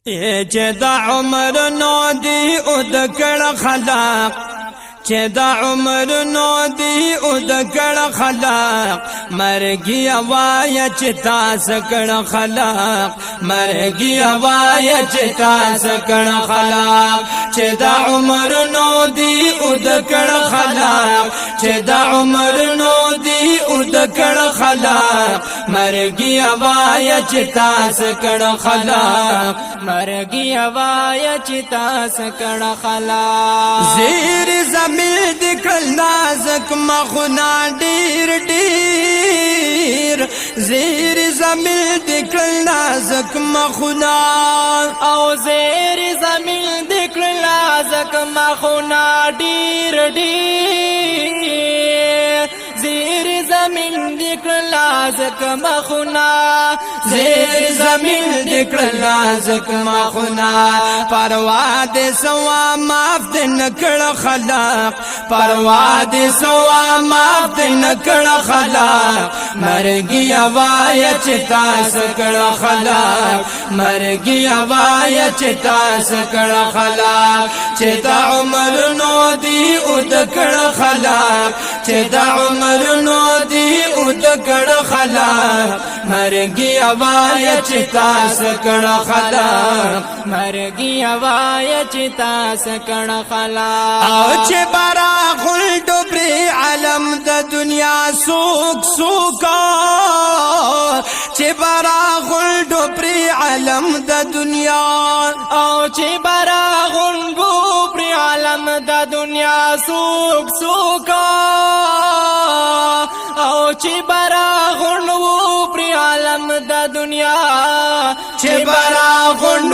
چې دا عمر نو دی او د کړه خلاق چې دا عمر نو دی او د کړه خلاق مرګي وایا چې تاسو کړه خلاق مرګي وایا چې تاسو کړه خلاق چې دا عمر نو دی او د کړه خلاق چې دا عمر نو دی او د کړه خلاق مرګي وایا چې تاسو کړه خلاق مرګي وایا چې تاسو کړه خلاق زیر زمین دکل نازک مخنا ډیر ډیر زیر زمین دکل نازک مخنا او زیر زمین دکل نازک مخنا ډیر ډیر زیر زمین دکل نازک مخنا زیر زمین دکل نازک مخنا پروا دې سوا معاف دې نکړه خلاق پروا دې سوا معاف دې نکړه خلاق مرګي وایا چې تاسو کړه خلاق مرګي وایا چې تاسو کړه خلاق چې دا عمر نو دی او د کړه خلاق چې دا عمر نو دی او د کړه خلاق مرګي وایا چې تاسو کړه خلاق مرګي وایا چې تاسو کړه خلاق او چې برا غلډ پر عالم د دنیا سوک سوکا چې برا غلډ پر عالم د دنیا او چې برا غلډ پر عالم د دنیا سوک سوکا او چې برا غلډ پر عالم د دنیا چې برا غلډ